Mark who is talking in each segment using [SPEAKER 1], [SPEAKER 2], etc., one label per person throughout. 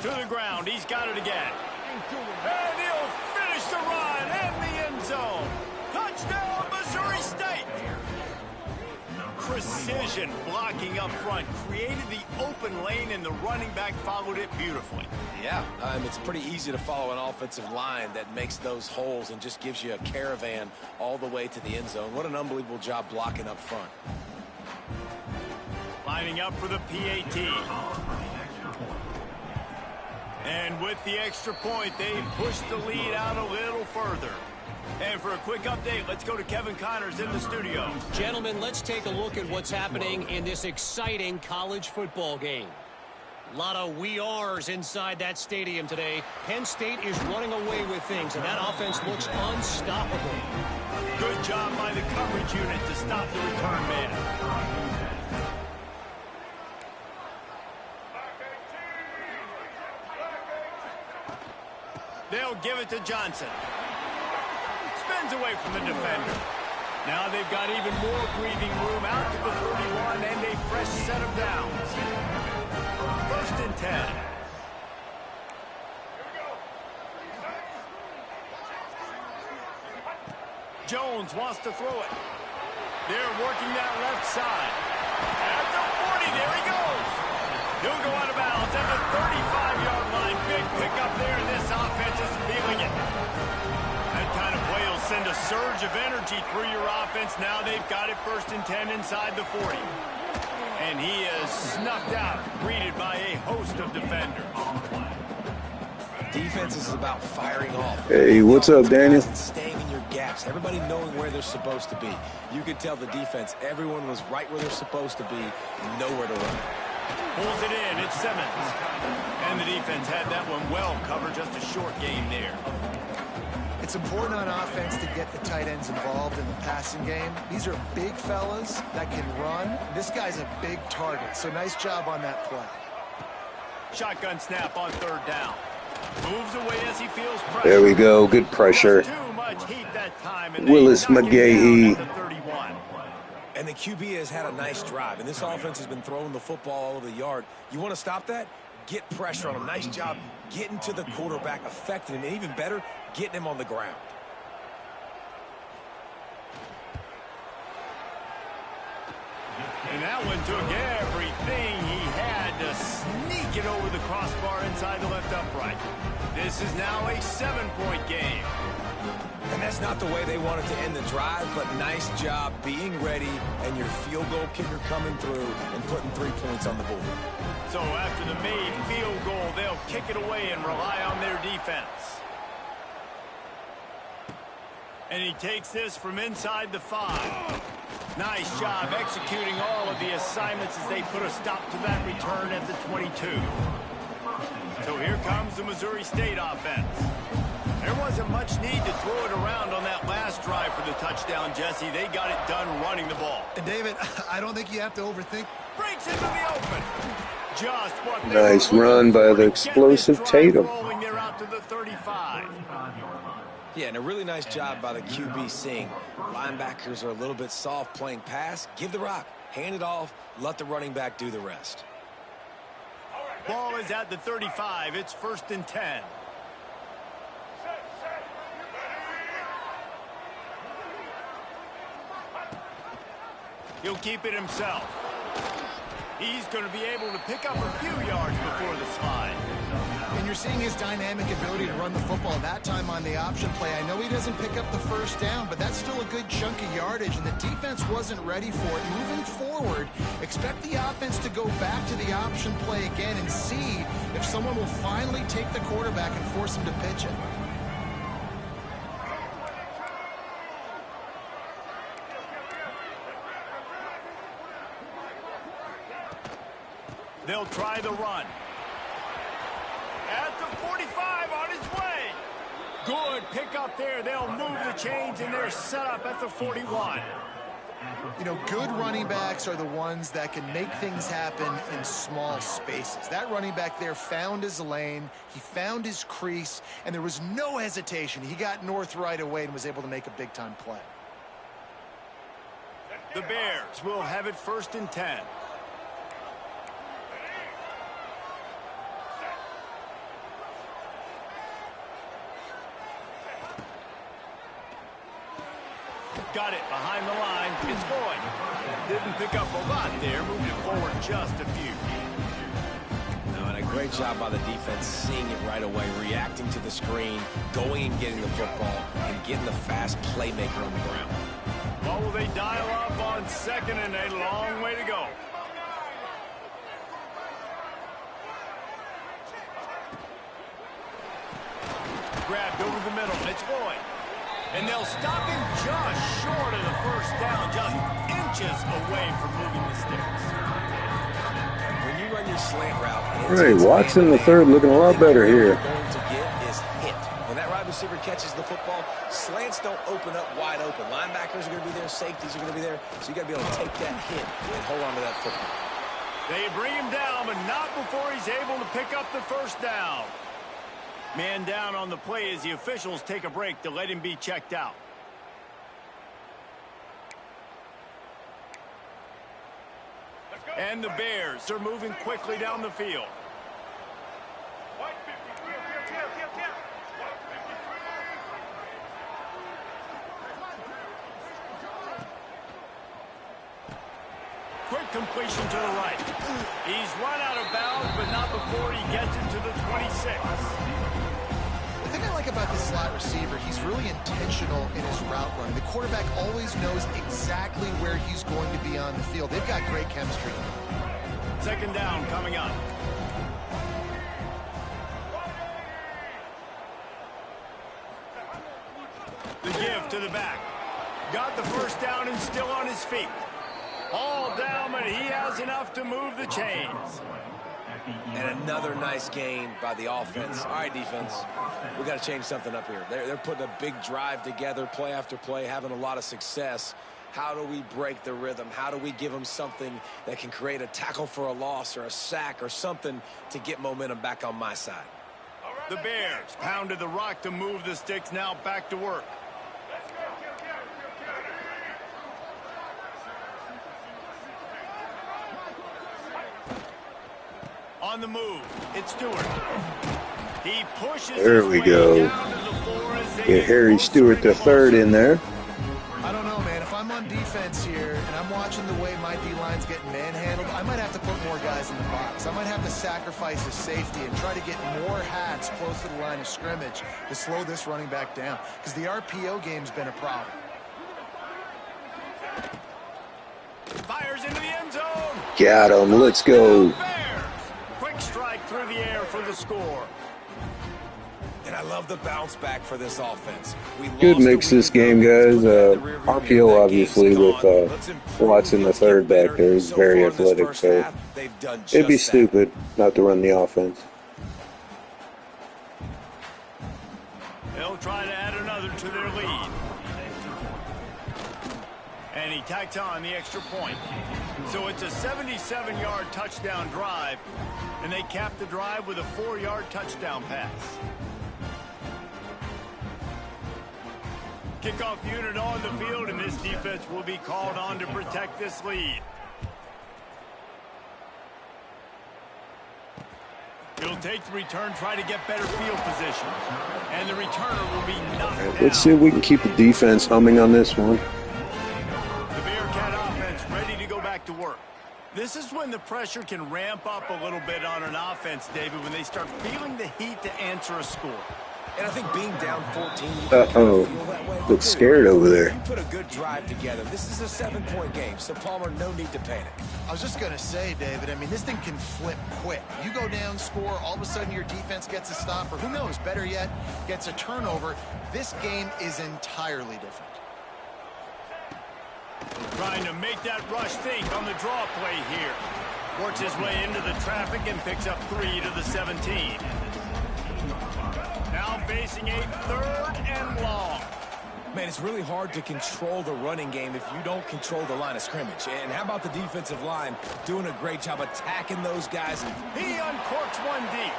[SPEAKER 1] To the ground. He's got it again. And he'll finish the run in the end zone. Touchdown, Missouri State. Precision blocking up front. Created the open lane, and the running back followed it beautifully.
[SPEAKER 2] Yeah, it's pretty easy to follow an offensive line that makes those holes and just gives you a caravan all the way to the end zone. What an unbelievable job blocking up front.
[SPEAKER 1] Lining up for the PAT. And with the extra point, they push the lead out a little further. And for a quick update, let's go to Kevin Connors in the studio.
[SPEAKER 3] Gentlemen, let's take a look at what's happening in this exciting college football game. A lot of we are's inside that stadium today. Penn State is running away with things, and that offense looks unstoppable.
[SPEAKER 1] Good job by the coverage unit to stop the return man. They'll give it to Johnson. Spins away from the defender. Now they've got even more breathing room out to the 31 and a fresh set of downs. 1st and 10. Jones wants to throw it. They're working that left side. At the 40, there he goes. He'll go out of bounds at the 35-yard line. Big pickup there, and this offense is feeling it. That kind of play will send a surge of energy through your offense. Now they've got it 1st and 10 inside the 40. And he is snuffed out, greeted by a host of defenders.
[SPEAKER 2] Defense is about firing off.
[SPEAKER 4] Hey, what's up, Daniel?
[SPEAKER 2] Staying in your gaps. Everybody knowing where they're supposed to be. You could tell the defense, everyone was right where they're supposed to be, nowhere to run.
[SPEAKER 1] Pulls it in. It's Simmons. And the defense had that one well covered. Just a short game there.
[SPEAKER 5] It's important on offense to get the tight ends involved in the passing game. These are big fellas that can run. This guy's a big target, so nice job on that play.
[SPEAKER 1] Shotgun snap on 3rd down. Moves away as he feels pressure.
[SPEAKER 4] There we go. Good pressure.
[SPEAKER 1] Too much heat that time, and
[SPEAKER 4] Willis McGahee.
[SPEAKER 2] And the QB has had a nice drive, and this offense has been throwing the football all over the yard. You want to stop that? Get pressure on him. Nice job getting to the quarterback, affecting him, and even better, getting him on the ground.
[SPEAKER 1] And that one took everything he had to sneak it over the crossbar inside the left upright. This is now a 7-point game.
[SPEAKER 2] And that's not the way they wanted to end the drive, but nice job being ready and your field goal kicker coming through and putting 3 points on the board.
[SPEAKER 1] So after the made field goal, they'll kick it away and rely on their defense. And he takes this from inside the 5. Nice job executing all of the assignments as they put a stop to that return at the 22. So here comes the Missouri State offense. There wasn't much need to throw it around on that last drive for the touchdown, Jesse. They got it done running the ball.
[SPEAKER 5] And David, I don't think you have to overthink.
[SPEAKER 1] Breaks into the open. Just what they
[SPEAKER 4] Nice run by the explosive Tatum.
[SPEAKER 1] Rolling there out to the 35.
[SPEAKER 2] Yeah, and a really nice job by the QB seeing. Linebackers are a little bit soft playing pass. Give the rock. Hand it off. Let the running back do the rest.
[SPEAKER 1] Ball is at the 35. It's 1st and 10. He'll keep it himself. He's going to be able to pick up a few yards before the slide.
[SPEAKER 5] And you're seeing his dynamic ability to run the football that time on the option play. I know he doesn't pick up the 1st down, but that's still a good chunk of yardage, and the defense wasn't ready for it. Moving forward, expect the offense to go back to the option play again and see if someone will finally take the quarterback and force him to pitch it.
[SPEAKER 1] They'll try the run. At the 45 on his way. Good pick up there. They'll move the chains, and they're set up at the 41.
[SPEAKER 5] You know, good running backs are the ones that can make things happen in small spaces. That running back there found his lane, he found his crease, and there was no hesitation. He got north right away and was able to make a big-time play.
[SPEAKER 1] The Bears will have it 1st and 10. got it behind the line. It's going. Didn't pick up a lot there. Moved it forward just a few.
[SPEAKER 2] And a great job by the defense, seeing it right away, reacting to the screen, going and getting the football, and getting the fast playmaker on the ground.
[SPEAKER 1] What will they dial up on second, and a long way to go. Grabbed over the middle. It's Boyd. And they'll stop him just short of the first down, just inches away from moving the sticks.
[SPEAKER 2] When you run your slant route,
[SPEAKER 4] Right, Watson the third looking a lot better here.
[SPEAKER 2] What you're going to get is hit. When that wide receiver catches the football, slants don't open up wide open. Linebackers are going to be there, safeties are going to be there, so you got to be able to take that hit and hold on to that football.
[SPEAKER 1] They bring him down, but not before he's able to pick up the first down. Man down on the play as the officials take a break to let him be checked out. And the Bears are moving quickly down the field. Quick completion to the right. He's run out of bounds, but not before he gets into the 26.
[SPEAKER 5] The thing I like about this slot receiver, he's really intentional in his route running. The quarterback always knows exactly where he's going to be on the field. They've got great chemistry.
[SPEAKER 1] Second down coming up. The give to the back. Got the first down and still on his feet. All down, but he has enough to move the chains.
[SPEAKER 2] And another nice gain by the offense. All right, defense, we got to change something up here. They're putting a big drive together, play after play, having a lot of success. How do we break the rhythm? How do we give them something that can create a tackle for a loss or a sack or something to get momentum back on my side?
[SPEAKER 1] The Bears pounded the rock to move the sticks, now back to work. On the move, it's Stewart. He pushes.
[SPEAKER 4] There we go. Get Harry Stewart the third in there.
[SPEAKER 5] I don't know, man. If I'm on defense here and I'm watching the way my D-line's getting manhandled, I might have to put more guys in the box. I might have to sacrifice the safety and try to get more hats close to the line of scrimmage to slow this running back down, because the RPO game's been a problem.
[SPEAKER 1] Fires into the end zone.
[SPEAKER 4] Got him. Let's go.
[SPEAKER 1] Quick strike through the air for the score.
[SPEAKER 2] And I love the bounce back for this offense.
[SPEAKER 4] Good mix this game, guys. RPO, obviously, with Watson the third back there. He's very athletic, so it'd be stupid not to run the offense.
[SPEAKER 1] They'll try to add another to their lead. And he tacks on the extra point. So it's a 77-yard touchdown drive, and they cap the drive with a 4-yard touchdown pass. Kickoff unit on the field, and this defense will be called on to protect this lead. It'll take the return, try to get better field position. And the returner will be knocked down.
[SPEAKER 4] Let's see if we can keep the defense humming on this one.
[SPEAKER 1] The Bearcat offense ready to go back to work. This is when the pressure can ramp up a little bit on an offense, David, when they start feeling the heat to answer a score.
[SPEAKER 2] And I think being down 14,
[SPEAKER 4] looks scared over there.
[SPEAKER 2] You put a good drive together. This is a 7-point game, so Palmer, no need to panic.
[SPEAKER 5] I was just going to say, David, I mean, this thing can flip quick. You go down, score, all of a sudden your defense gets a stop, or who knows, better yet, gets a turnover. This game is entirely different.
[SPEAKER 1] Trying to make that rush think on the draw play here. Works his way into the traffic and picks up 3 to the 17. Now facing a 3rd and long.
[SPEAKER 2] Man, it's really hard to control the running game if you don't control the line of scrimmage. And how about the defensive line doing a great job attacking those guys?
[SPEAKER 1] He uncorks one deep.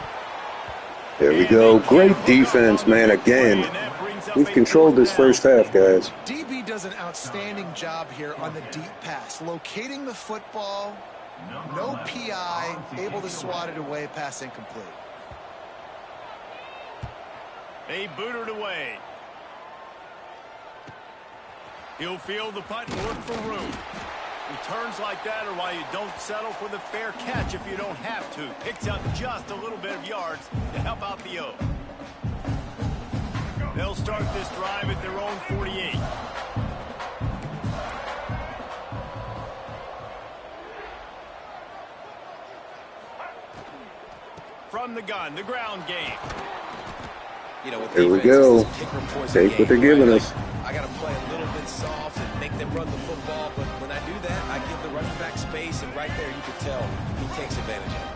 [SPEAKER 4] There we go. Great defense, man, again. We've controlled this first half, guys.
[SPEAKER 5] DB does an outstanding job here on the deep pass. Locating the football, no PI, able to swat it away, pass incomplete.
[SPEAKER 1] They boot it away. He'll field the punt and look for room. Returns like that are why you don't settle for the fair catch if you don't have to. Picks up just a little bit of yards to help out the O. They'll start this drive at their own 48. From the gun, the ground game.
[SPEAKER 2] You know, with
[SPEAKER 4] Here we
[SPEAKER 2] defense,
[SPEAKER 4] go.
[SPEAKER 2] it's a kick report
[SPEAKER 4] Take
[SPEAKER 2] game,
[SPEAKER 4] what they're giving
[SPEAKER 2] right?
[SPEAKER 4] us.
[SPEAKER 2] I got to play a little bit soft and make them run the football, but when I do that, I give the running back space, and right there you can tell he takes advantage of it.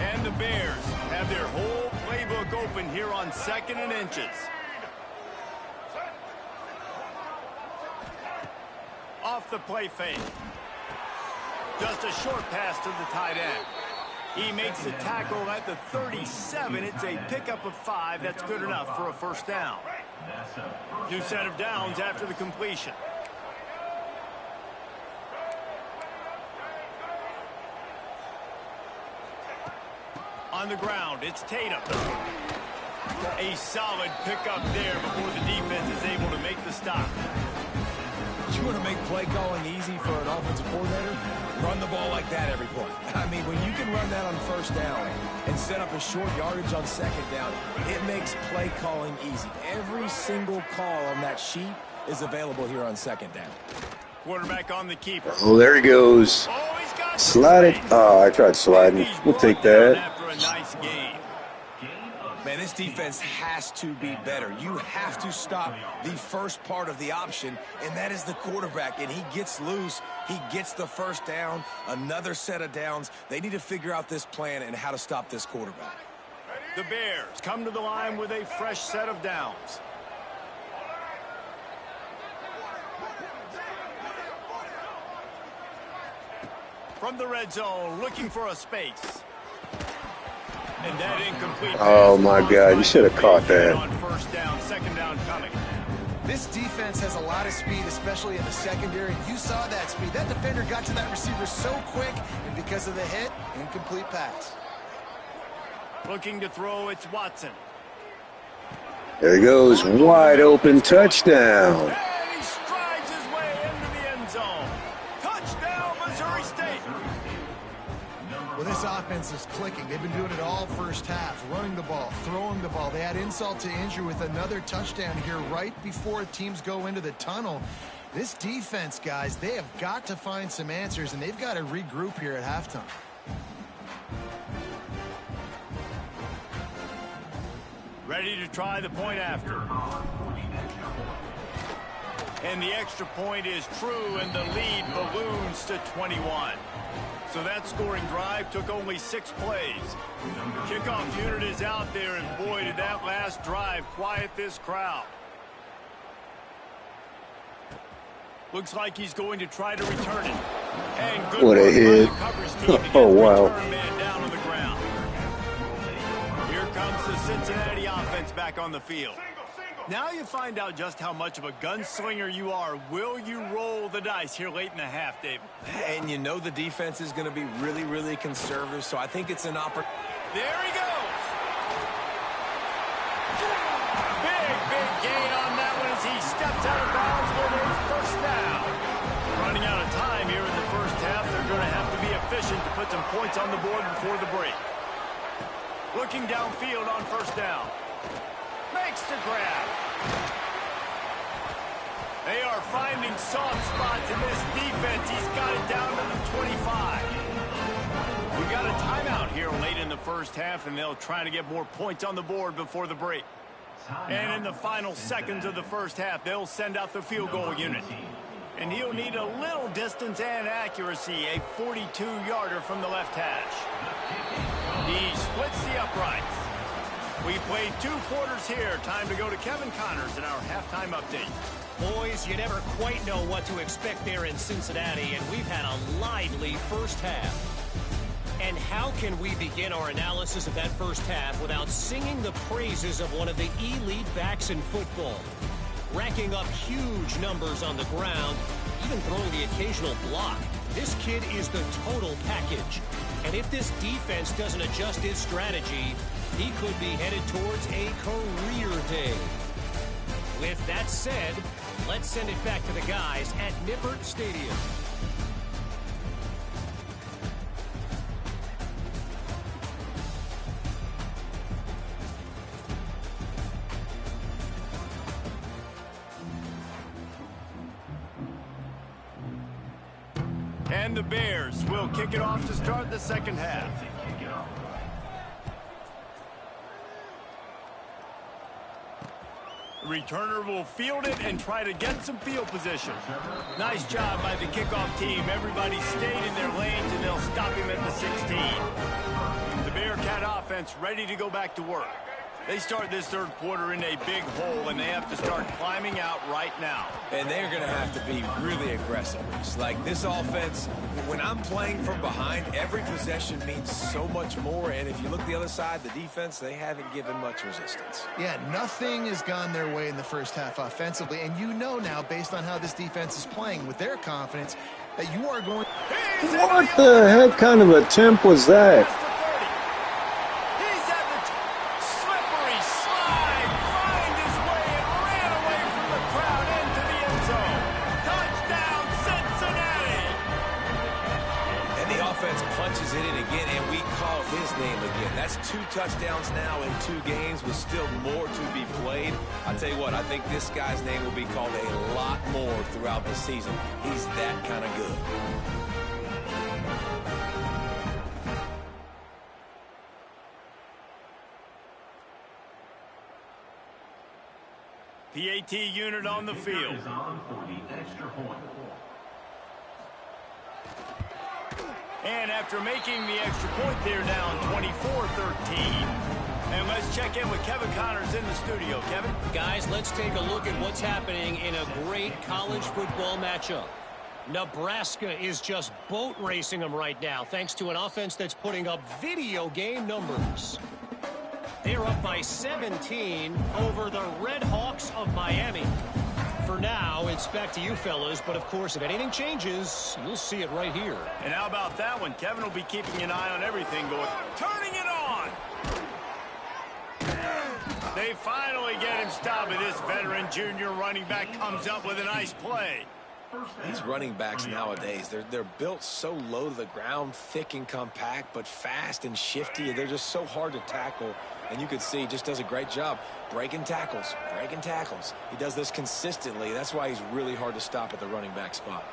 [SPEAKER 1] And the Bears have their whole playbook open here on 2nd and inches. Off the play fake. Just a short pass to the tight end. He makes the tackle at the 37. It's a pickup of 5. That's good enough for a first down. New set of downs after the completion. On the ground, it's Tatum. A solid pickup there before the defense is able to make the stop.
[SPEAKER 2] You want to make play calling easy for an offensive coordinator? Run the ball like that every play. I mean, when you can run that on first down and set up a short yardage on second down, it makes play calling easy. Every single call on that sheet is available here on second down.
[SPEAKER 1] Quarterback on the keeper.
[SPEAKER 4] Oh, there he goes.
[SPEAKER 1] Oh, he's got
[SPEAKER 4] Slide it. Oh, I tried sliding. We'll take that.
[SPEAKER 1] After a nice game.
[SPEAKER 2] Man, this defense has to be better. You have to stop the first part of the option, and that is the quarterback. And he gets loose. He gets the first down, another set of downs. They need to figure out this plan and how to stop this quarterback.
[SPEAKER 1] The Bears come to the line with a fresh set of downs. From the red zone, looking for a space. And that incomplete.
[SPEAKER 4] Oh, my God. You should have caught that.
[SPEAKER 1] On first down, second down coming.
[SPEAKER 5] This defense has a lot of speed, especially in the secondary. You saw that speed. That defender got to that receiver so quick, and because of the hit, incomplete pass.
[SPEAKER 1] Looking to throw, it's Watson.
[SPEAKER 4] There he goes. Wide open touchdown.
[SPEAKER 1] And he strides his way into the end zone. Touchdown, Missouri State.
[SPEAKER 5] Well, this offense is clicking. They've been doing it all first half, running the ball, throwing the ball. They had insult to injury with another touchdown here right before teams go into the tunnel. This defense, guys, they have got to find some answers, and they've got to regroup here at halftime.
[SPEAKER 1] Ready to try the point after. And the extra point is true, and the lead balloons to 21. So that scoring drive took only 6 plays. The kickoff unit is out there, and boy, did that last drive quiet this crowd. Looks like he's going to try to return it. And good
[SPEAKER 4] What a
[SPEAKER 1] work by
[SPEAKER 4] hit.
[SPEAKER 1] the coverage team to get
[SPEAKER 4] Oh,
[SPEAKER 1] the
[SPEAKER 4] wow.
[SPEAKER 1] return man down on the ground. Here comes the Cincinnati offense back on the field. Now you find out just how much of a gunslinger you are. Will you roll the dice here late in the half, David?
[SPEAKER 2] And you know the defense is going to be really, really conservative, so I think it's an opportunity.
[SPEAKER 1] There he goes. Big gain on that one as he steps out of bounds with a first down. Running out of time here in the first half. They're going to have to be efficient to put some points on the board before the break. Looking downfield on first down. Makes the grab. They are finding soft spots in this defense. He's got it down to the 25. We got a timeout here late in the first half, and they'll try to get more points on the board before the break. And in the final seconds of the first half, they'll send out the field goal unit. And he'll need a little distance and accuracy, a 42-yarder from the left hash. He splits the uprights. We played 2 quarters here. Time to go to Kevin Connors in our halftime update.
[SPEAKER 3] Boys, you never quite know what to expect there in Cincinnati, and we've had a lively first half. And how can we begin our analysis of that first half without singing the praises of one of the elite backs in football? Racking up huge numbers on the ground, even throwing the occasional block. This kid is the total package. And if this defense doesn't adjust its strategy, he could be headed towards a career day. With that said, Let's send it back to the guys at Nippert Stadium.
[SPEAKER 1] And the Bears will kick it off to start the second half. The returner will field it and try to get some field position. Nice job by the kickoff team. Everybody stayed in their lanes, and they'll stop him at the 16. The Bearcat offense ready to go back to work. They start this third quarter in a big hole, and they have to start climbing out right now.
[SPEAKER 2] And they're going to have to be really aggressive. Like this offense, when I'm playing from behind, every possession means so much more. And if you look the other side, the defense, they haven't given much resistance.
[SPEAKER 5] Yeah, nothing has gone their way in the first half offensively. And you know now, based on how this defense is playing with their confidence, that you are going...
[SPEAKER 4] What the heck kind of attempt was that?
[SPEAKER 2] Punches it in again, and we call his name again. That's 2 touchdowns now in 2 games with still more to be played. I'll tell you what, I think this guy's name will be called a lot more throughout the season. He's that kind of good.
[SPEAKER 1] PAT unit on the field. And after making the extra point, they're down 24-13. And let's check in with Kevin Connors in the studio. Kevin?
[SPEAKER 3] Guys, let's take a look at what's happening in a great college football matchup. Nebraska is just boat racing them right now, thanks to an offense that's putting up video game numbers. They're up by 17 over the Red Hawks of Miami. For now, it's back to you fellas, but of course, if anything changes, you'll see it right here.
[SPEAKER 1] And how about that one? Kevin will be keeping an eye on everything going. Turning it on! They finally get him stopped, and this veteran junior running back comes up with a nice play.
[SPEAKER 2] These running backs nowadays, they're built so low to the ground, thick and compact, but fast and shifty. They're just so hard to tackle. And you can see he just does a great job breaking tackles, breaking tackles. He does this consistently. That's why he's really hard to stop at the running back spot.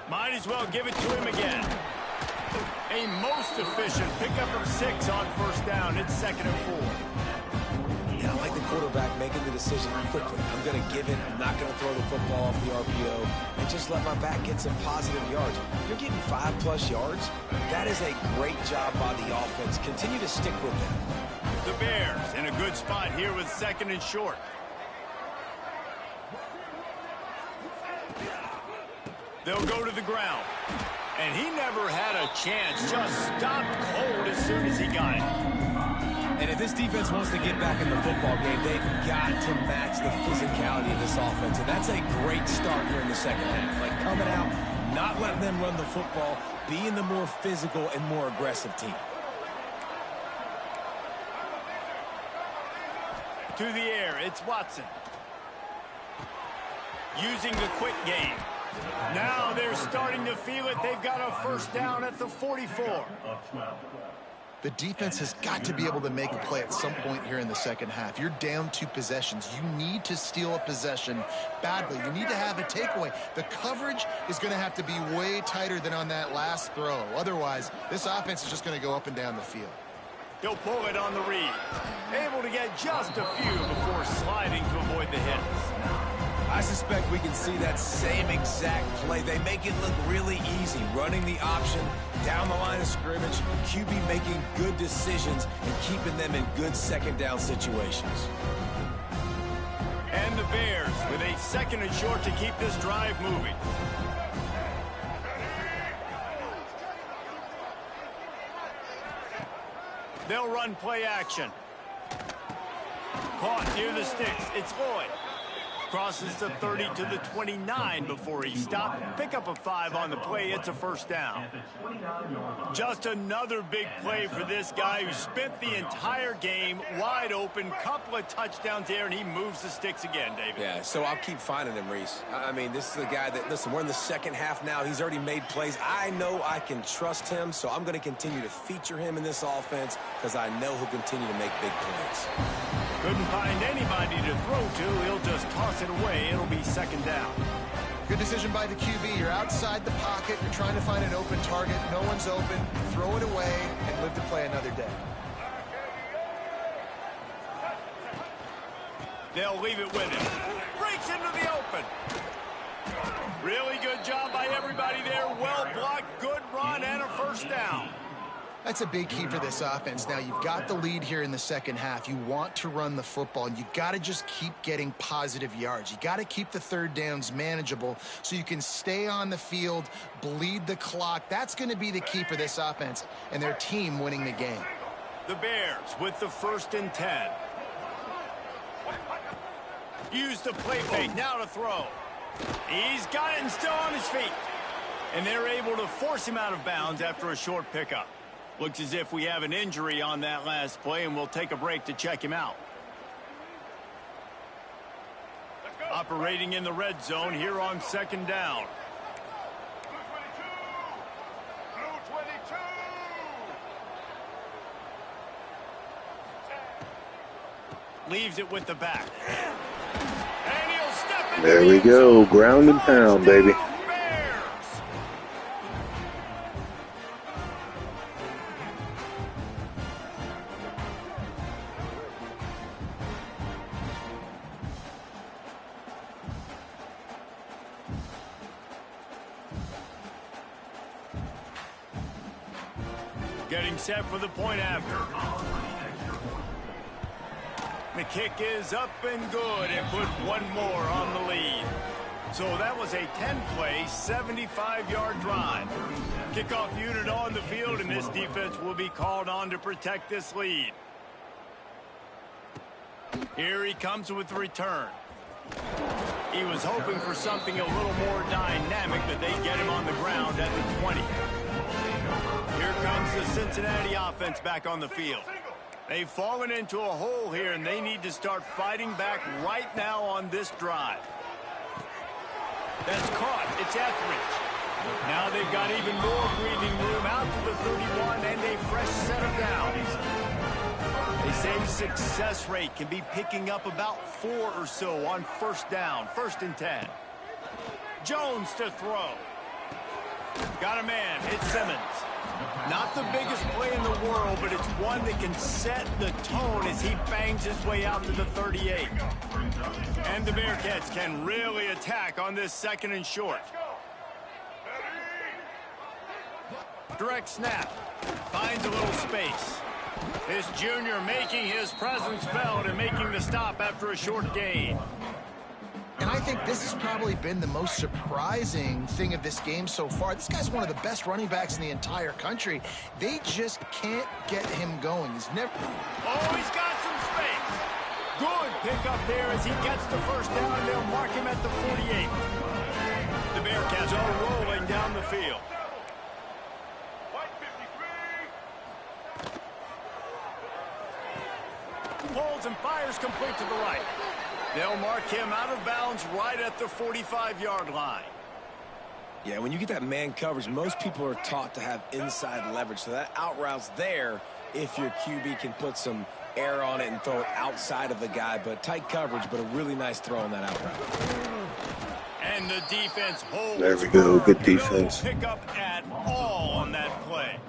[SPEAKER 1] Might as well give it to him again. A most efficient pickup of 6 on first down. It's 2nd and 4.
[SPEAKER 2] Yeah, I like the quarterback making the decision quickly. I'm going to give it. I'm not going to throw the football off the RPO and just let my back get some positive yards. You're getting 5+ yards. That is a great job by the offense. Continue to stick with them.
[SPEAKER 1] The Bears in a good spot here with 2nd and short. They'll go to the ground. And he never had a chance. Just stopped cold as soon as he got it.
[SPEAKER 2] And if this defense wants to get back in the football game, they've got to match the physicality of this offense. And that's a great start here in the second half. Like coming out, not letting them run the football, being the more physical and more aggressive team.
[SPEAKER 1] To the air, it's Watson. Using the quick game. Now they're starting to feel it. They've got a first down at the 44.
[SPEAKER 5] The defense has got to be able to make a play at some point here in the second half. You're down 2 possessions. You need to steal a possession badly. You need to have a takeaway. The coverage is going to have to be way tighter than on that last throw. Otherwise, this offense is just going to go up and down the field.
[SPEAKER 1] He'll pull it on the read. Able to get just a few before sliding to avoid the hits.
[SPEAKER 2] I suspect we can see that same exact play. They make it look really easy, running the option down the line of scrimmage, QB making good decisions and keeping them in good second down situations.
[SPEAKER 1] And the Bears with a 2nd and short to keep this drive moving. They'll run play action. Caught near the sticks. It's Lloyd. crosses the 30 to the 29 before he stopped. Pick up a 5 on the play. It's a first down. Just another big play for this guy who spent the entire game wide open. Couple of touchdowns there, and he moves the sticks again, David.
[SPEAKER 2] Yeah, so I'll keep finding him, Reese. I mean, this is the guy that, listen, we're in the second half now. He's already made plays. I know I can trust him, so I'm going to continue to feature him in this offense because I know he'll continue to make big plays.
[SPEAKER 1] Couldn't find anybody to throw to. He'll just toss it away. It'll be second down.
[SPEAKER 5] Good decision by the QB. You're outside the pocket. You're trying to find an open target. No one's open. Throw it away and live to play another day.
[SPEAKER 1] They'll leave it with him. Breaks into the open. Really good job by everybody there. Well blocked, good run, and a first down.
[SPEAKER 5] That's a big key for this offense. Now, you've got the lead here in the second half. You want to run the football, and you got to just keep getting positive yards. You got to keep the third downs manageable so you can stay on the field, bleed the clock. That's going to be the key for this offense and their team winning the game.
[SPEAKER 1] The Bears with the 1st and 10. Use the play fake. Now to throw. He's got it and still on his feet. And they're able to force him out of bounds after a short pickup. Looks as if we have an injury on that last play, and we'll take a break to check him out. Operating in the red zone here on second down. Leaves it with the back. And he'll step into
[SPEAKER 4] There we go. Ground and pound, baby.
[SPEAKER 1] Getting set for the point after. The kick is up and good and put one more on the lead. So that was a 10-play, 75-yard drive. Kickoff unit on the field, and this defense will be called on to protect this lead. Here he comes with the return. He was hoping for something a little more dynamic, but they get him on the ground at the 20. Here comes the Cincinnati offense back on the field. They've fallen into a hole here, and they need to start fighting back right now on this drive. That's caught. It's Etheridge. Now they've got even more breathing room out to the 31 and a fresh set of downs. They say success rate can be picking up about 4 or so on first down, 1st and 10. Jones to throw. Got a man. It's Simmons. Not the biggest play in the world, but it's one that can set the tone as he bangs his way out to the 38. And the Bearcats can really attack on this 2nd and short. Direct snap. Finds a little space. This junior making his presence felt and making the stop after a short gain.
[SPEAKER 5] And I think this has probably been the most surprising thing of this game so far. This guy's one of the best running backs in the entire country. They just can't get him going. He's never...
[SPEAKER 1] Oh, he's got some space. Good pickup there as he gets the first down. They'll mark him at the 48. The Bearcats are rolling down the field. Pulls and fires complete to the right. They'll mark him out of bounds right at the 45-yard line.
[SPEAKER 2] Yeah, when you get that man coverage, most people are taught to have inside leverage. So that out route's there if your QB can put some air on it and throw it outside of the guy. But tight coverage, but a really nice throw on that out route.
[SPEAKER 1] And the defense holds.
[SPEAKER 4] There we go. Good defense.
[SPEAKER 1] No pickup at all on that play.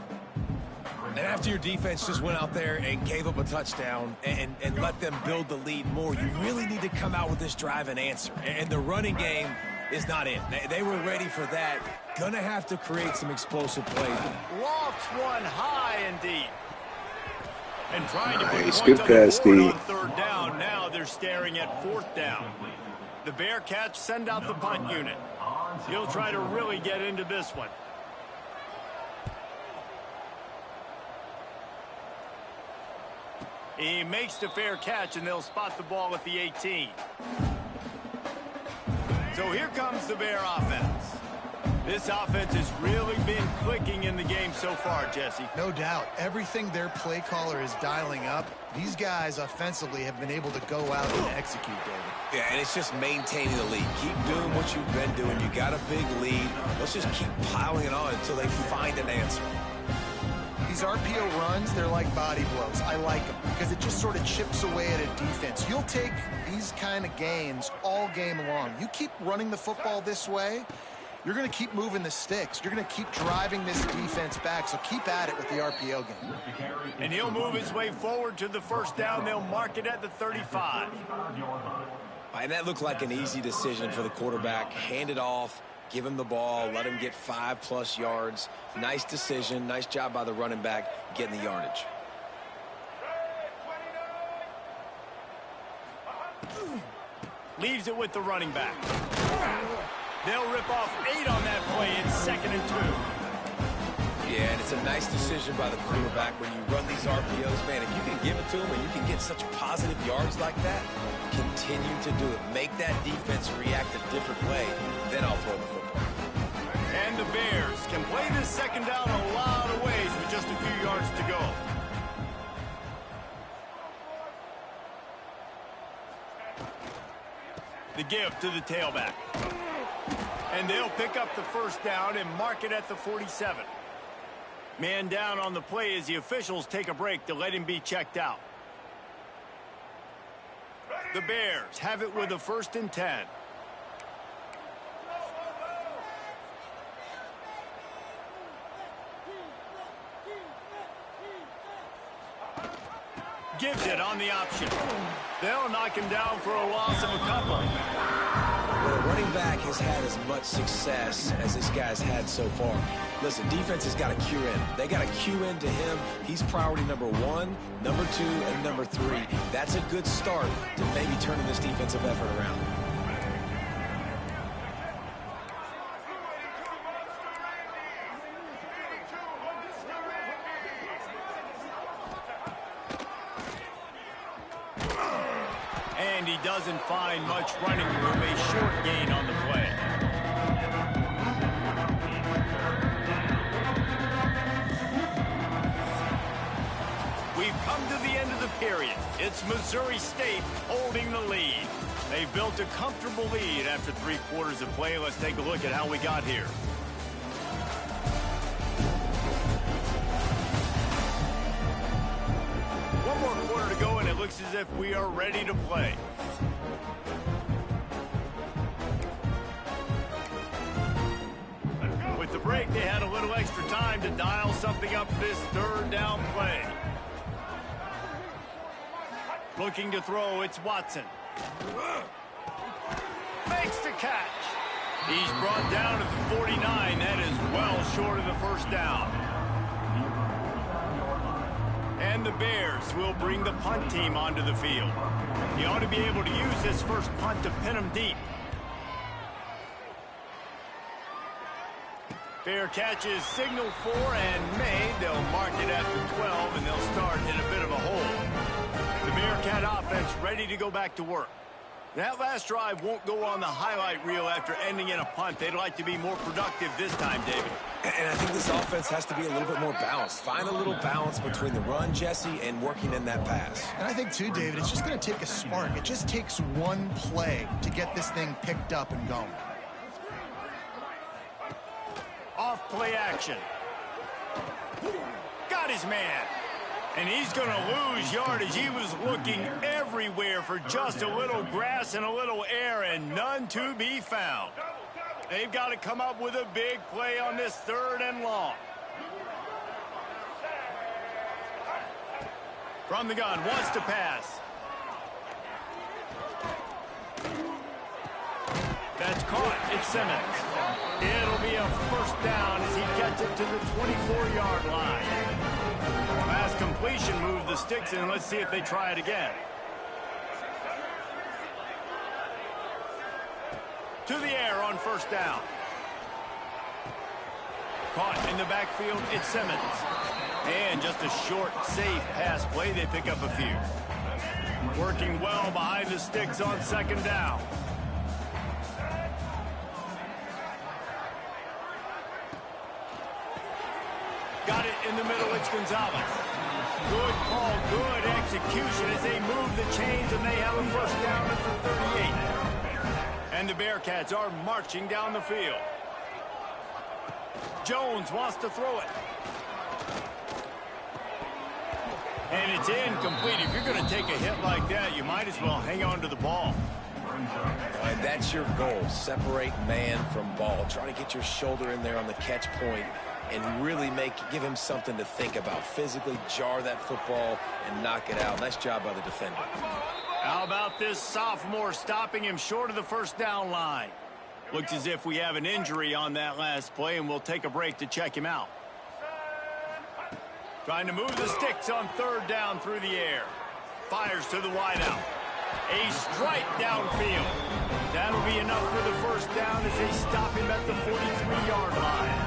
[SPEAKER 2] And after your defense just went out there and gave up a touchdown and let them build the lead more, you really need to come out with this drive and answer. And the running game is not in. They were ready for that. Gonna have to create some explosive plays.
[SPEAKER 1] Lofts one high and deep. And trying to put
[SPEAKER 4] Nice.
[SPEAKER 1] points
[SPEAKER 4] Good
[SPEAKER 1] on
[SPEAKER 4] pass,
[SPEAKER 1] the board
[SPEAKER 4] D.
[SPEAKER 1] on 3rd down. Now they're staring at 4th down. The Bearcats send out the punt unit. He'll try to really get into this one. He makes the fair catch, and they'll spot the ball at the 18. So here comes the Bear offense. This offense has really been clicking in the game so far, Jesse.
[SPEAKER 5] No doubt. Everything their play caller is dialing up, these guys offensively have been able to go out and execute, David.
[SPEAKER 2] Yeah, and it's just maintaining the lead. Keep doing what you've been doing. You got a big lead. Let's just keep piling it on until they find an answer.
[SPEAKER 5] These RPO runs, they're like body blows. I like them because it just sort of chips away at a defense. You'll take these kind of gains all game long. You keep running the football this way, you're going to keep moving the sticks. You're going to keep driving this defense back, so keep at it with the RPO game.
[SPEAKER 1] And he'll move his way forward to the first down. They'll mark it at the 35.
[SPEAKER 2] And that looked like an easy decision for the quarterback. Hand it off, give him the ball, let him get 5+ yards. Nice decision. Nice job by the running back getting the yardage.
[SPEAKER 1] Leaves it with the running back. They'll rip off 8 on that play. It's 2nd and 2.
[SPEAKER 2] Yeah, and it's a nice decision by the quarterback when you run these RPOs. Man, if you can give it to him and you can get such positive yards like that, continue to do it. Make that defense react a different way. Then I'll throw the football.
[SPEAKER 1] And the Bears can play this 2nd down a lot of ways with just a few yards to go. The give to the tailback. And they'll pick up the first down and mark it at the 47. Man down on the play as the officials take a break to let him be checked out. The Bears have it with a 1st and 10. Gives it on the option. They'll knock him down for a loss of a couple.
[SPEAKER 2] Well, a running back has had as much success as this guy's had so far. Listen, defense has got to cue in. They got to cue in to him. He's priority number 1, number 2, and number 3. That's a good start to maybe turning this defensive effort around.
[SPEAKER 1] And he doesn't find much running room. A short gain on the play. We've come to the end of the period. It's Missouri State holding the lead. They've built a comfortable lead after 3 quarters of play. Let's take a look at how we got here. One more quarter to go, and it looks as if we are ready to play. With the break, they had a little extra time to dial something up this 3rd down play. Looking to throw, it's Watson. Makes the catch. He's brought down to the 49. That is well short of the first down. And the Bears will bring the punt team onto the field. He ought to be able to use this first punt to pin him deep. Fair catch is signaled for and made. They'll mark it at the 12, and they'll start in a bit of a hole. The Bearcat offense ready to go back to work. That last drive won't go on the highlight reel after ending in a punt. They'd like to be more productive this time, David.
[SPEAKER 2] And I think this offense has to be a little bit more balanced. Find a little balance between the run, Jesse, and working in that pass.
[SPEAKER 5] And I think, too, David, it's just going to take a spark. It just takes one play to get this thing picked up and going.
[SPEAKER 1] Off play action. Got his man. And he's going to lose yardage. He was looking everywhere for just a little grass and a little air, and none to be found. They've got to come up with a big play on this 3rd and long. From the gun, wants to pass. That's caught. It's Simmons. It'll be a first down as he gets it to the 24-yard line. Last completion moved the sticks in. Let's see if they try it again. To the air on first down. Caught in the backfield, it's Simmons. And just a short, safe pass play. They pick up a few. Working well behind the sticks on 2nd down. Got it in the middle. It's Gonzalez. Good call, good execution as they move the chains, and they have a first down at the 38. And the Bearcats are marching down the field. Jones wants to throw it. And it's incomplete. If you're going to take a hit like that, you might as well hang on to the ball.
[SPEAKER 2] And that's your goal. Separate man from ball. Try to get your shoulder in there on the catch point and really give him something to think about. Physically jar that football and knock it out. Nice job by the defender.
[SPEAKER 1] How about this sophomore stopping him short of the first down line? Looks as if we have an injury on that last play, and we'll take a break to check him out. Trying to move the sticks on third down through the air. Fires to the wideout. A strike downfield. That'll be enough for the first down as they stop him at the 43-yard line.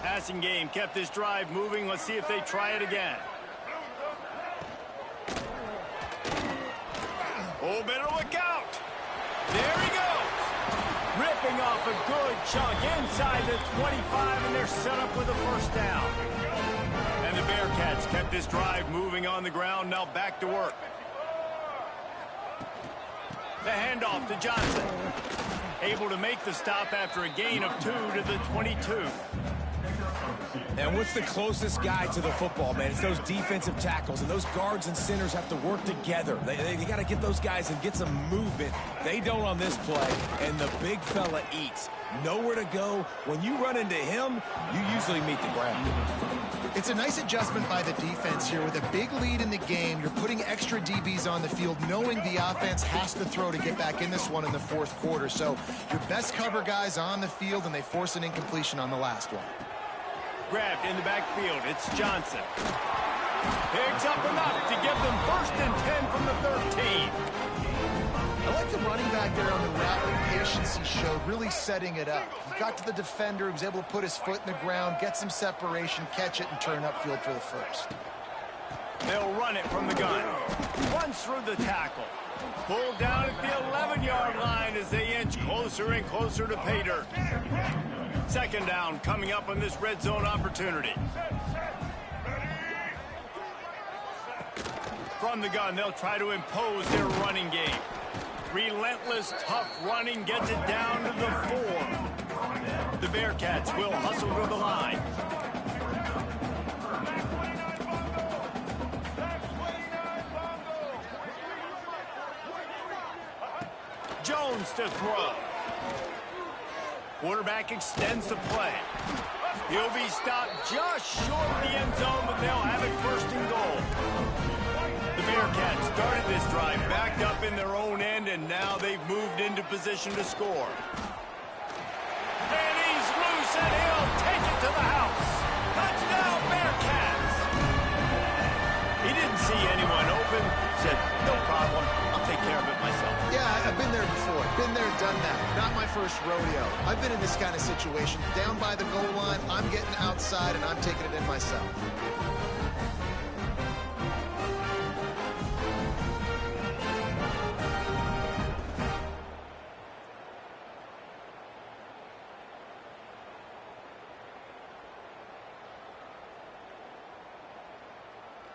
[SPEAKER 1] Passing game kept this drive moving. Let's see if they try it again. Oh, better look out. There he goes. Ripping off a good chunk inside the 25, and they're set up with a first down. And the Bearcats kept this drive moving on the ground. Now back to work. The handoff to Johnson. Able to make the stop after a gain of 2 to the 22.
[SPEAKER 2] And what's the closest guy to the football, man? It's those defensive tackles, and those guards and centers have to work together. They got to get those guys and get some movement. They don't on this play, and the big fella eats. Nowhere to go. When you run into him, you usually meet the ground.
[SPEAKER 5] It's a nice adjustment by the defense here. With a big lead in the game, you're putting extra DBs on the field, knowing the offense has to throw to get back in this one in the fourth quarter. So your best cover guys on the field, and they force an incompletion on the last one.
[SPEAKER 1] Grabbed in the backfield. It's Johnson. Picks up enough to give them first and 10 from the 13.
[SPEAKER 5] I like the running back there on the route, the patience he showed, really setting it up. He got to the defender, he was able to put his foot in the ground, get some separation, catch it, and turn upfield for the first.
[SPEAKER 1] They'll run it from the gun. Runs through the tackle. Pulled down at the 11-yard line as they inch closer and closer to pay dirt. Second down coming up on this red zone opportunity. From the gun, they'll try to impose their running game. Relentless, tough running gets it down to the 4. The Bearcats will hustle to the line. Jones to throw. Quarterback extends the play. He'll be stopped just short of the end zone, but they'll have it first and goal. The Bearcats started this drive backed up in their own end, and now they've moved into position to score. And he's loose, and he'll take it to the house. Touchdown, Bearcats! He didn't see anyone open. Said, no problem. I'll take care of it myself.
[SPEAKER 5] Yeah, I've been there before. Been there, done that. Not my first rodeo. I've been in this kind of situation. Down by the goal line, I'm getting outside, and I'm taking it in myself.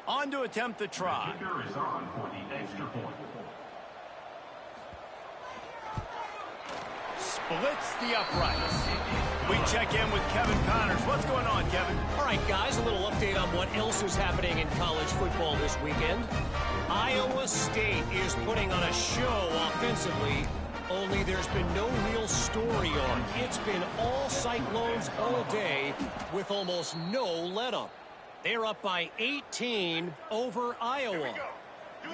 [SPEAKER 1] On to attempt the try. Splits the uprights. We check in with Kevin Connors. What's going on, Kevin?
[SPEAKER 3] All right, guys, a little update on what else is happening in college football this weekend. Iowa State is putting on a show offensively, only there's been no real story on. It's been all Cyclones all day with almost no let-up. They're up by 18 over Iowa.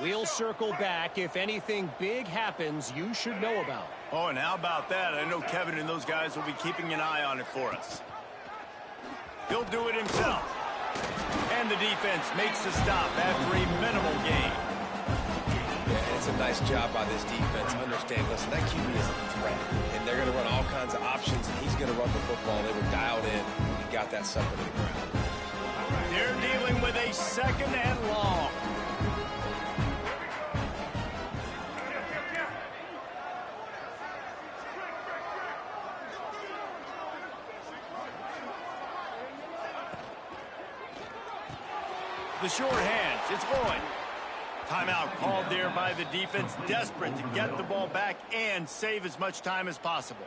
[SPEAKER 3] We'll circle back if anything big happens you should know about.
[SPEAKER 1] Oh, and how about that? I know Kevin and those guys will be keeping an eye on it for us. He'll do it himself. And the defense makes the stop after a minimal gain.
[SPEAKER 2] Yeah, it's a nice job by this defense. Understand, listen, that QB is a threat. And they're going to run all kinds of options, and he's going to run the football. They were dialed in and got that sucker to the ground.
[SPEAKER 1] They're dealing with a second and long. The short hands. It's Lloyd. Timeout called there by the defense, desperate to get the ball back and save as much time as possible.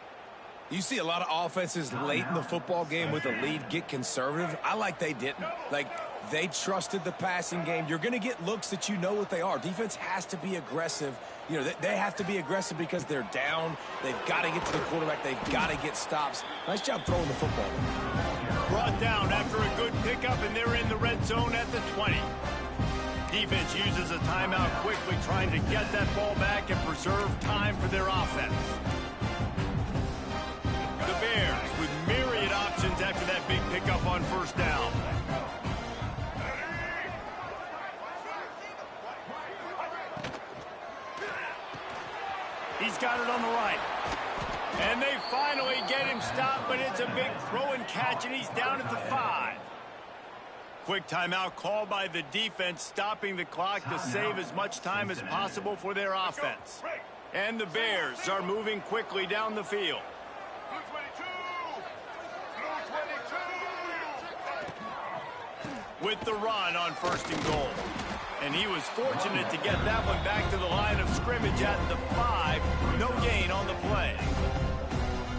[SPEAKER 2] You see a lot of offenses late in the football game with a lead get conservative. I like they didn't. Like, they trusted the passing game. You're going to get looks that you know what they are. Defense has to be aggressive. You know, they have to be aggressive because they're down. They've got to get to the quarterback. They've got to get stops. Nice job throwing the football.
[SPEAKER 1] Brought down after a good pickup, and they're in the red zone at the 20. Defense uses a timeout quickly, trying to get that ball back and preserve time for their offense. The Bears with myriad options after that big pickup on first down. He's got it on the right. And they finally get him stopped, but it's a big throw and catch, and he's down at the 5. Quick timeout called by the defense, stopping the clock to save as much time as possible for their offense. And the Bears are moving quickly down the field. With the run on 1st and goal. And he was fortunate to get that one back to the line of scrimmage at the 5. No gain on the play.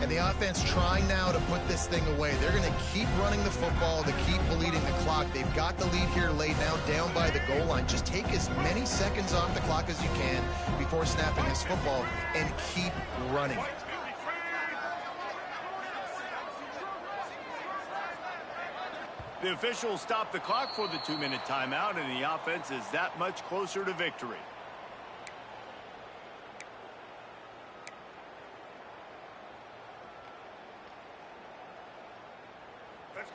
[SPEAKER 5] And the offense trying now to put this thing away. They're going to keep running the football to keep bleeding the clock. They've got the lead here laid now down by the goal line. Just take as many seconds off the clock as you can before snapping this football and keep running.
[SPEAKER 1] The officials stop the clock for the 2-minute timeout, and the offense is that much closer to victory.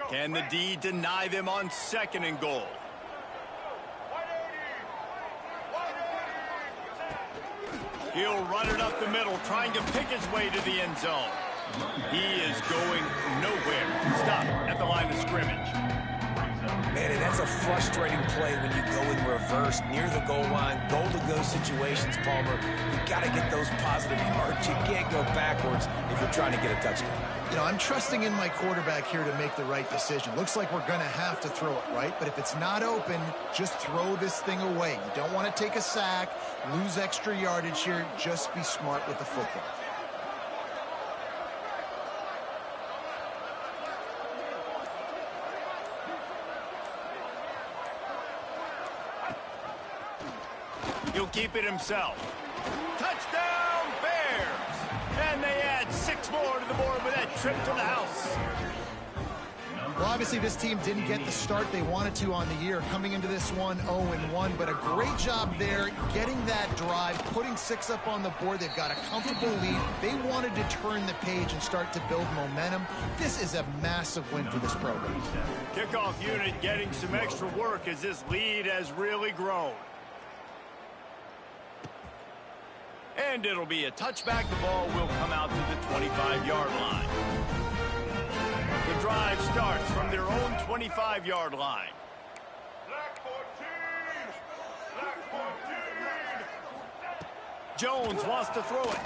[SPEAKER 1] Can the D deny them on 2nd and goal? He'll run it up the middle, trying to pick his way to the end zone. He is going nowhere. Stop at the line of scrimmage.
[SPEAKER 2] Man, and that's a frustrating play when you go in reverse near the goal line. Goal-to-go situations, Palmer. You've got to get those positive yards. You can't go backwards if you're trying to get a touchdown.
[SPEAKER 5] You know, I'm trusting in my quarterback here to make the right decision. Looks like we're going to have to throw it, right? But if it's not open, just throw this thing away. You don't want to take a sack, lose extra yardage here. Just be smart with the football.
[SPEAKER 1] He'll keep it himself. Touchdown, Bears! And they add 6 more to the board with that trip to the house.
[SPEAKER 5] Well, obviously, this team didn't get the start they wanted to on the year, coming into this one 0-1, but a great job there, getting that drive, putting 6 up on the board. They've got a comfortable lead. They wanted to turn the page and start to build momentum. This is a massive win for this program.
[SPEAKER 1] Kickoff unit getting some extra work as this lead has really grown. And it'll be a touchback. The ball will come out to the 25-yard line. The drive starts from their own 25-yard line. Jones wants to throw it.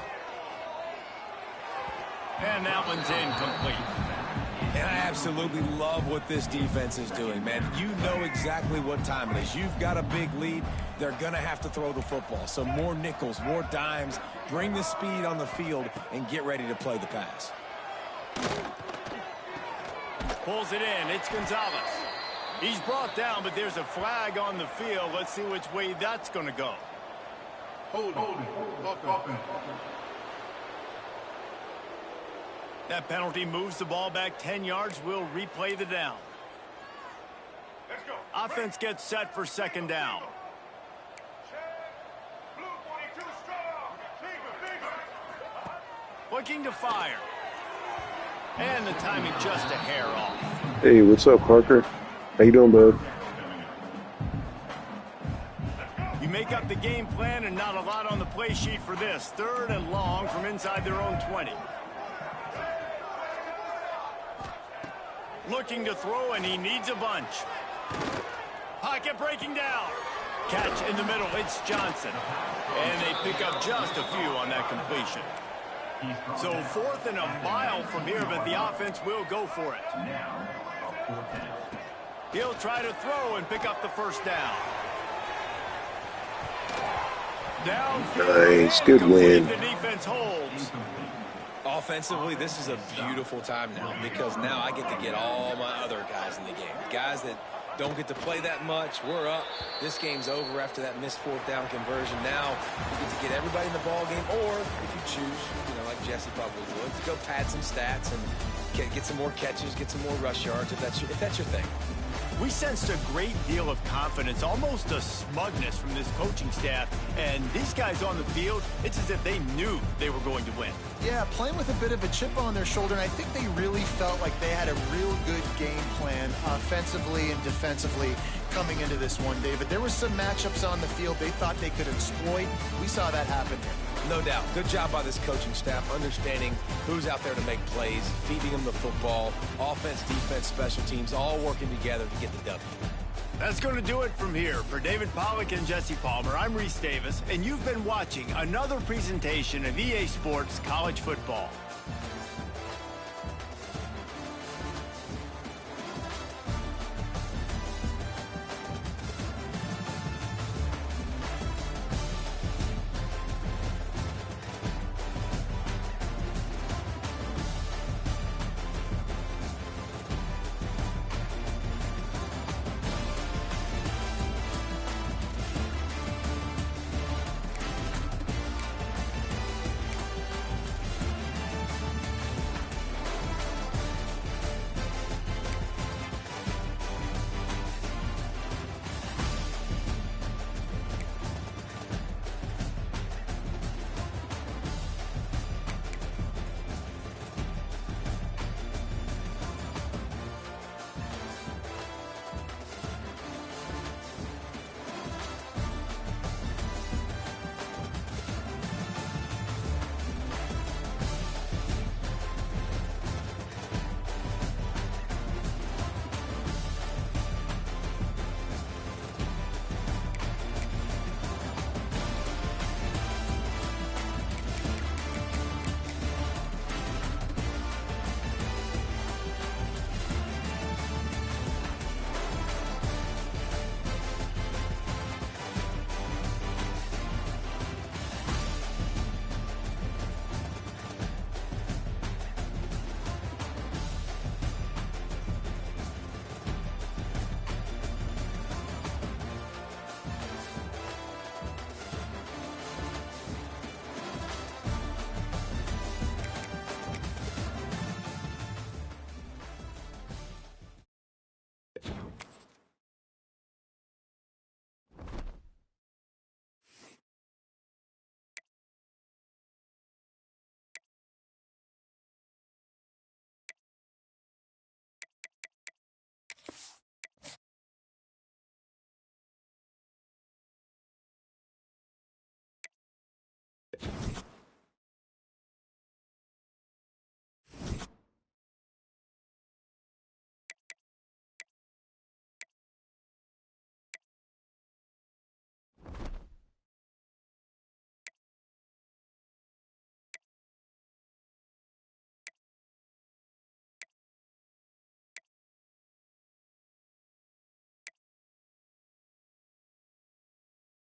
[SPEAKER 1] And that one's incomplete.
[SPEAKER 2] And I absolutely love what this defense is doing, man. You know exactly what time it is. You've got a big lead. They're going to have to throw the football. So more nickels, more dimes. Bring the speed on the field and get ready to play the pass.
[SPEAKER 1] Pulls it in. It's Gonzalez. He's brought down, but there's a flag on the field. Let's see which way that's going to go.
[SPEAKER 6] Hold it.
[SPEAKER 1] That penalty moves the ball back 10 yards. We'll replay the down.
[SPEAKER 6] Let's go.
[SPEAKER 1] Offense gets set for 2nd down.
[SPEAKER 6] Blue 42 strong.
[SPEAKER 1] Looking to fire. And the timing just a hair off.
[SPEAKER 4] Hey, what's up, Parker? How you doing, bud?
[SPEAKER 1] You make up the game plan and not a lot on the play sheet for this. 3rd and long from inside their own 20. Looking to throw, and he needs a bunch. Pocket breaking down. Catch in the middle. It's Johnson. And they pick up just a few on that completion. So 4th and a mile from here, but the offense will go for it. He'll try to throw and pick up the first down.
[SPEAKER 4] Nice, good win.
[SPEAKER 1] The defense holds.
[SPEAKER 2] Offensively, this is a beautiful time now because now I get to get all my other guys in the game. Guys that don't get to play that much. We're up. This game's over after that missed fourth down conversion. Now we get to get everybody in the ball game, or if you choose, like Jesse probably would, to go pad some stats and get some more catches, get some more rush yards if that's your thing.
[SPEAKER 1] We sensed a great deal of confidence, almost a smugness from this coaching staff. And these guys on the field, it's as if they knew they were going to win.
[SPEAKER 5] Yeah, playing with a bit of a chip on their shoulder, and I think they really felt like they had a real good game plan offensively and defensively coming into this one, David. There were some matchups on the field they thought they could exploit. We saw that happen here.
[SPEAKER 2] No doubt. Good job by this coaching staff, understanding who's out there to make plays, feeding them the football, offense, defense, special teams, all working together to get the W.
[SPEAKER 1] That's going to do it from here. For David Pollack and Jesse Palmer, I'm Reese Davis, and you've been watching another presentation of EA Sports College Football.